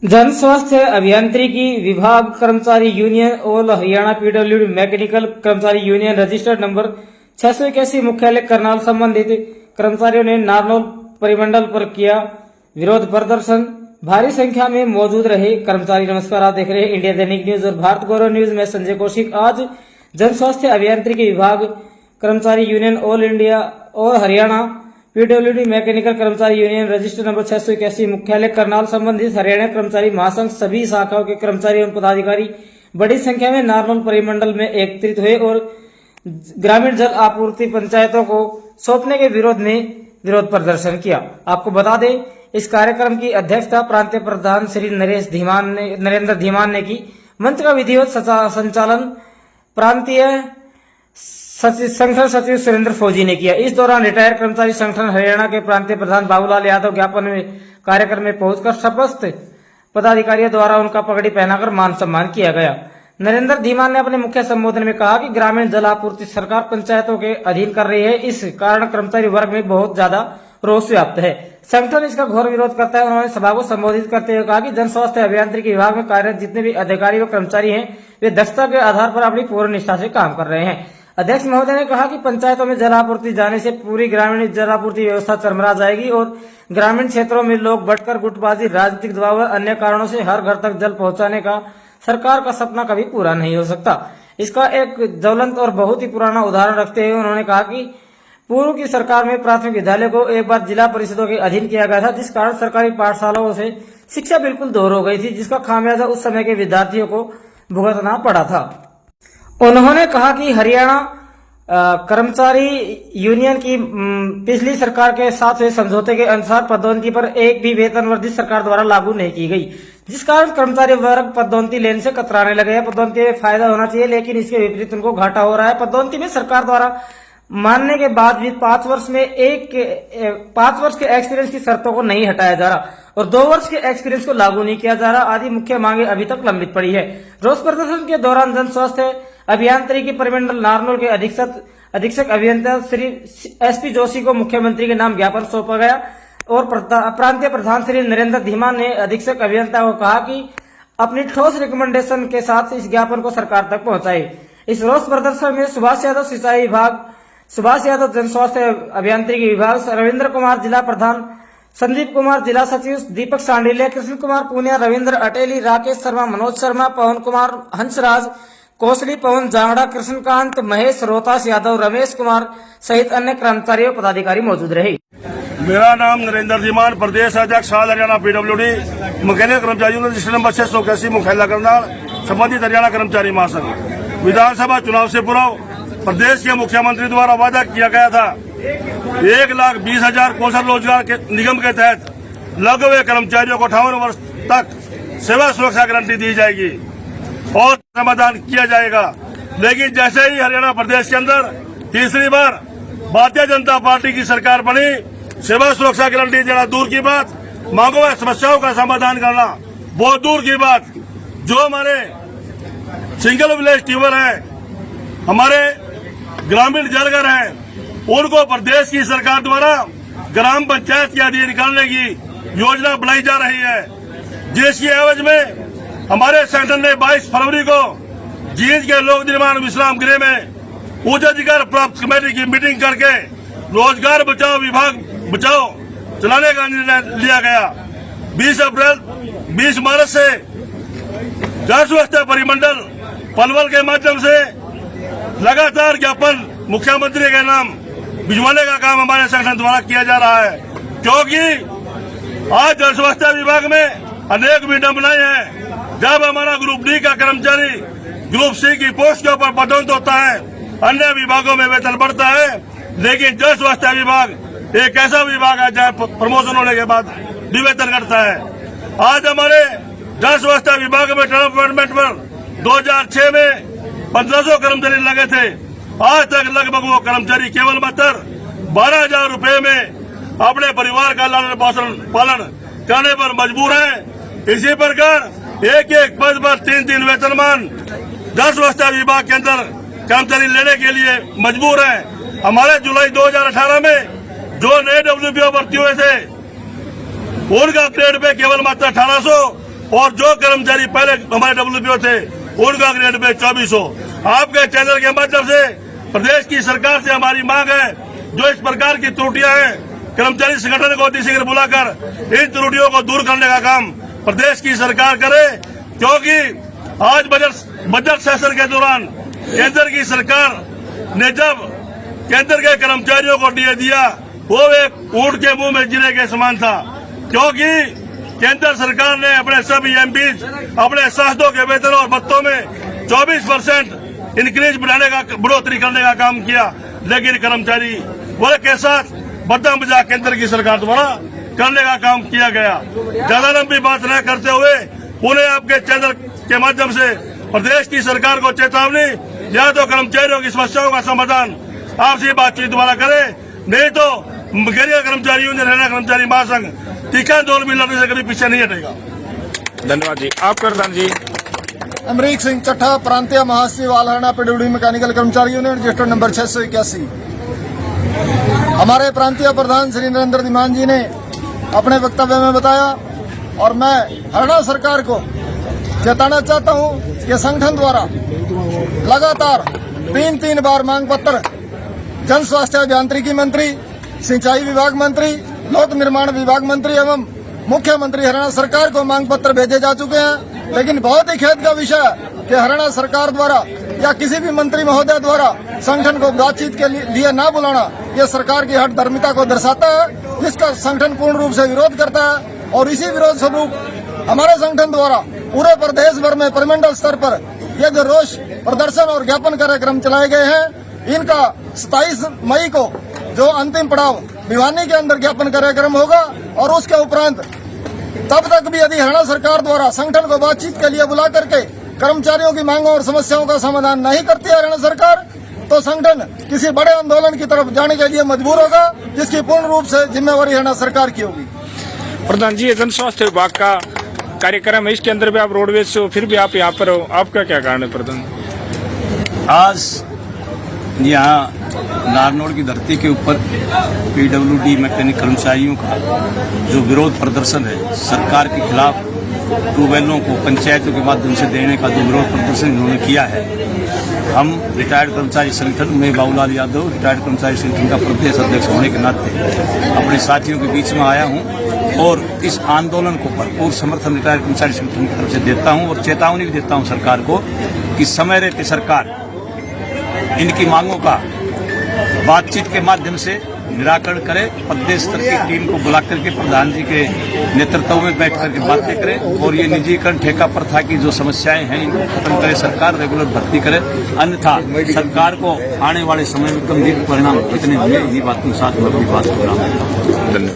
जन स्वास्थ्य अभियांत्रिकी विभाग कर्मचारी यूनियन और हरियाणा पीडब्ल्यूडी मैकेनिकल कर्मचारी यूनियन रजिस्टर्ड नंबर 681 मुख्यालय करनाल संबंधित कर्मचारियों ने नारनौल परिमंडल पर किया विरोध प्रदर्शन। भारी संख्या में मौजूद रहे कर्मचारी। नमस्कार, आप देख रहे हैं इंडिया दैनिक न्यूज और भारत गौरव न्यूज में संजय कौशिक। आज जन स्वास्थ्य अभियांत्रिकी विभाग कर्मचारी यूनियन ऑल इंडिया और हरियाणा पीडब्ल्यूडी मैकेनिकल कर्मचारी यूनियन रजिस्टर नंबर 681 मुख्यालय करनाल संबंधित हरियाणा कर्मचारी महासंघ सभी शाखाओं के कर्मचारी एवं पदाधिकारी बड़ी संख्या में नारनौल परिमंडल में एकत्रित हुए और ग्रामीण जल आपूर्ति पंचायतों को सौंपने के विरोध में विरोध प्रदर्शन किया। आपको बता दें, इस कार्यक्रम की अध्यक्षता प्रांतीय प्रधान श्री नरेंद्र धीमान ने की। मंच का विधिवत संचालन प्रांतीय संगठन सचिव सुरेंद्र फौजी ने किया। इस दौरान रिटायर कर्मचारी संगठन हरियाणा के प्रांतीय प्रधान बाबूलाल यादव ज्ञापन में कार्यक्रम में पहुंचकर समस्त पदाधिकारियों द्वारा उनका पगड़ी पहनाकर मान सम्मान किया गया। नरेंद्र धीमान ने अपने मुख्य संबोधन में कहा कि ग्रामीण जल आपूर्ति सरकार पंचायतों के अधीन कर रही है, इस कारण कर्मचारी वर्ग में बहुत ज्यादा रोष व्याप्त है। संगठन इसका घोर विरोध करता है। उन्होंने सभा को संबोधित करते हुए कहा कि जन स्वास्थ्य अभियांत्रिकी विभाग में कार्यरत जितने भी अधिकारी व कर्मचारी हैं, वे दक्षता के आधार पर अपनी पूर्ण निष्ठा से काम कर रहे हैं। अध्यक्ष महोदय ने कहा कि पंचायतों में जल आपूर्ति जाने से पूरी ग्रामीण जल आपूर्ति व्यवस्था चरमरा जाएगी और ग्रामीण क्षेत्रों में लोग बढ़कर गुटबाजी, राजनीतिक दबाव व अन्य कारणों से हर घर तक जल पहुंचाने का सरकार का सपना कभी पूरा नहीं हो सकता। इसका एक ज्वलंत और बहुत ही पुराना उदाहरण रखते हुए उन्होंने कहा कि पूर्व की सरकार में प्राथमिक विद्यालय को एक बार जिला परिषदों के अधीन किया गया था, जिस कारण सरकारी पाठशालाओं से शिक्षा बिल्कुल दूर हो गई थी, जिसका खामियाजा उस समय के विद्यार्थियों को भुगतना पड़ा था। उन्होंने कहा कि हरियाणा कर्मचारी यूनियन की पिछली सरकार के साथ हुए समझौते के अनुसार पदोन्नति पर एक भी वेतन वृद्धि सरकार द्वारा लागू नहीं की गई, जिस कारण कर्मचारी वर्ग पदोन्नति लेने से कतराने लगे हैं। पदोन्नति में फायदा होना चाहिए, लेकिन इसके विपरीत उनको घाटा हो रहा है। पदोन्नति में सरकार द्वारा मानने के बाद भी 5 वर्ष के एक्सपीरियंस की शर्तों को नहीं हटाया जा रहा और 2 वर्ष के एक्सपीरियंस को लागू नहीं किया जा रहा आदि मुख्य मांगे अभी तक लंबित पड़ी है। रोष प्रदर्शन के दौरान जन स्वास्थ्य अभियांत्रिकी परिमंडल नारनौल के अधीक्षक अभियंता श्री एसपी जोशी को मुख्यमंत्री के नाम ज्ञापन सौंपा गया और प्रांतीय प्रधान श्री नरेंद्र धीमान ने अधीक्षक अभियंता को कहा कि अपनी ठोस रिकमेंडेशन के साथ इस ज्ञापन को सरकार तक पहुंचाए। इस रोष प्रदर्शन में सुभाष यादव सिंचाई विभाग, सुभाष यादव जन स्वास्थ्य अभियांत्रिकी विभाग, रविंद्र कुमार जिला प्रधान, संदीप कुमार जिला सचिव, दीपक सांडिले, कृष्ण कुमार पूनिया, रविंद्र अटेली, राकेश शर्मा, मनोज शर्मा, पवन कुमार हंसराज, कौशली पवन जांगड़ा, कृष्णकांत, महेश रोहतास यादव, रमेश कुमार सहित अन्य कर्मचारी और पदाधिकारी मौजूद रहे। मेरा नाम नरेंद्र धीमान, प्रदेश अध्यक्ष हरियाणा पीडब्ल्यूडी मैकेनिकल कर्मचारी रजिस्टर नंबर 681 मुख्यालय करनाल संबंधित हरियाणा कर्मचारी महासंघ। विधानसभा चुनाव से पूर्व प्रदेश के मुख्यमंत्री द्वारा वादा किया गया था 1,20,000 कौशल रोजगार के निगम के तहत लगे हुए कर्मचारियों को 58 वर्ष तक सेवा सुरक्षा गारंटी दी जाएगी और समाधान किया जाएगा। लेकिन जैसे ही हरियाणा प्रदेश के अंदर तीसरी बार भारतीय जनता पार्टी की सरकार बनी, सेवा सुरक्षा गारंटी देना दूर की बात, मांगों व समस्याओं का समाधान करना बहुत दूर की बात। जो हमारे सिंगल विलेज ट्यूबवेल है, हमारे ग्रामीण जलघर हैं, उनको प्रदेश की सरकार द्वारा ग्राम पंचायत के अधीन करने की योजना बनाई जा रही है, जिसकी एवज में हमारे संगठन ने 22 फरवरी को जींद के लोक निर्माण विश्राम गृह में उच्च अधिकार प्राप्त कमेटी की मीटिंग करके रोजगार बचाओ विभाग बचाओ चलाने का निर्णय लिया गया। 20 मार्च से जन स्वास्थ्य परिमंडल पलवल के माध्यम से लगातार ज्ञापन मुख्यमंत्री के नाम भिजवाने का काम हमारे संगठन द्वारा किया जा रहा है, क्योंकि आज जन स्वास्थ्य विभाग में अनेक विडंबनाएं हैं। जब हमारा ग्रुप डी का कर्मचारी ग्रुप सी की पोस्ट के ऊपर पदोन्नत होता है, अन्य विभागों में वेतन बढ़ता है, लेकिन जन स्वास्थ्य विभाग एक ऐसा विभाग है जहाँ प्रमोशन होने के बाद भी वेतन घटता है। आज हमारे जन स्वास्थ्य विभाग में टर्म अपॉइंटमेंट पर 2006 में 1500 कर्मचारी लगे थे। आज तक लगभग वो कर्मचारी केवल मात्र 12,000 रुपए में अपने परिवार का लालन पालन करने पर मजबूर है। इसी प्रकार एक पद पर 3 वेतनमान जन स्वास्थ्य विभाग के अंदर कर्मचारी लेने के लिए मजबूर है। हमारे जुलाई 2018 में जो नए डब्ल्यूपीओ भर्ती हुए थे, उनका ग्रेड पे केवल मात्र 1800 और जो कर्मचारी पहले हमारे WPO थे उनका ग्रेड पे 2400। आपके चैनल के माध्यम से प्रदेश की सरकार से हमारी मांग है, जो इस प्रकार की त्रुटियां हैं कर्मचारी संगठन को अतिशीघ्र बुलाकर इन त्रुटियों को दूर करने का काम प्रदेश की सरकार करे, क्योंकि आज बजट सेशन के दौरान केंद्र की सरकार ने जब केंद्र के कर्मचारियों को डीए दिया, वो एक ऊंट के मुंह में जीरे के समान था, क्योंकि केंद्र सरकार ने अपने सभी एमपीज अपने सांसदों के वेतन और भत्तों में 24% इंक्रीज बढ़ोतरी करने का काम किया, लेकिन कर्मचारी वर्ग के साथ बद्दा मजाक केंद्र की सरकार द्वारा करने का काम किया गया। ज्यादा लंबी बात न करते हुए पुनः आपके चैनल के माध्यम से प्रदेश की सरकार को चेतावनी, या तो कर्मचारियों की समस्याओं का समाधान आपसी बातचीत द्वारा करे, नहीं तो गैर कर्मचारी यूनियन हरियाणा कर्मचारी महासंघ तीखा आंदोलन भी लड़ने से कभी पीछे नहीं हटेगा। धन्यवाद जी। आप प्रधान जी। अमरीक सिंह चट्ठा, प्रांतीय महासचिव ऑल हरियाणा पीडब्ल्यूडी मैकेनिकल कर्मचारी यूनियन, रजिस्टर नंबर 681। हमारे प्रांतीय प्रधान श्री नरेंद्र धीमान जी ने अपने वक्तव्य में बताया, और मैं हरियाणा सरकार को चेताना चाहता हूं कि संगठन द्वारा लगातार तीन बार मांग पत्र जन स्वास्थ्य अभियांत्रिकी मंत्री, सिंचाई विभाग मंत्री, लोक निर्माण विभाग मंत्री एवं मुख्यमंत्री हरियाणा सरकार को मांग पत्र भेजे जा चुके हैं, लेकिन बहुत ही खेद का विषय है कि हरियाणा सरकार द्वारा या किसी भी मंत्री महोदय द्वारा संगठन को बातचीत के लिए न बुलाना, ये सरकार की हठधर्मिता को दर्शाता है, जिसका संगठन पूर्ण रूप से विरोध करता है। और इसी विरोध स्वरूप हमारे संगठन द्वारा पूरे प्रदेश भर में परिमंडल स्तर पर ये जो रोष प्रदर्शन और ज्ञापन कार्यक्रम चलाए गए हैं, इनका 27 मई को जो अंतिम पड़ाव भिवानी के अंदर ज्ञापन कार्यक्रम होगा, और उसके उपरांत तब तक भी यदि हरियाणा सरकार द्वारा संगठन को बातचीत के लिए बुला करके कर्मचारियों की मांगों और समस्याओं का समाधान नहीं करती है हरियाणा सरकार, तो संगठन किसी बड़े आंदोलन की तरफ जाने के लिए मजबूर होगा, जिसकी पूर्ण रूप से जिम्मेवारी हरियाणा सरकार की होगी। प्रधान जी, जन स्वास्थ्य विभाग का कार्यक्रम है, इसके अंदर भी आप रोडवेज से हो, फिर भी आप यहाँ पर हो, आपका क्या कारण है प्रधान? आज यहाँ नारनौल की धरती के ऊपर पीडब्ल्यूडी मैकेनिक कर्मचारियों का जो विरोध प्रदर्शन है सरकार के खिलाफ, ट्यूबवेलों को पंचायतों के माध्यम से देने का जो विरोध प्रदर्शन इन्होंने किया है, हम रिटायर्ड कर्मचारी संगठन में बाबूलाल यादव रिटायर्ड कर्मचारी संगठन का प्रदेश अध्यक्ष होने के नाते अपने साथियों के बीच में आया हूं, और इस आंदोलन को भरपूर समर्थन रिटायर्ड कर्मचारी संगठन की तरफ से देता हूं, और चेतावनी भी देता हूं सरकार को कि समय रहते सरकार इनकी मांगों का बातचीत के माध्यम से निराकरण करे, प्रदेश स्तर की टीम को बुला करके प्रधान जी के नेतृत्व में बैठ करके बातें करें, और ये निजीकरण ठेका प्रथा की जो समस्याएं हैं इनको खत्म करे, सरकार रेगुलर भर्ती करे, अन्यथा सरकार को आने वाले समय में गंभीर परिणाम कितने होंगे, इन्हीं बातों के साथ मैं अपनी बात को विराम देता हूं। धन्यवाद।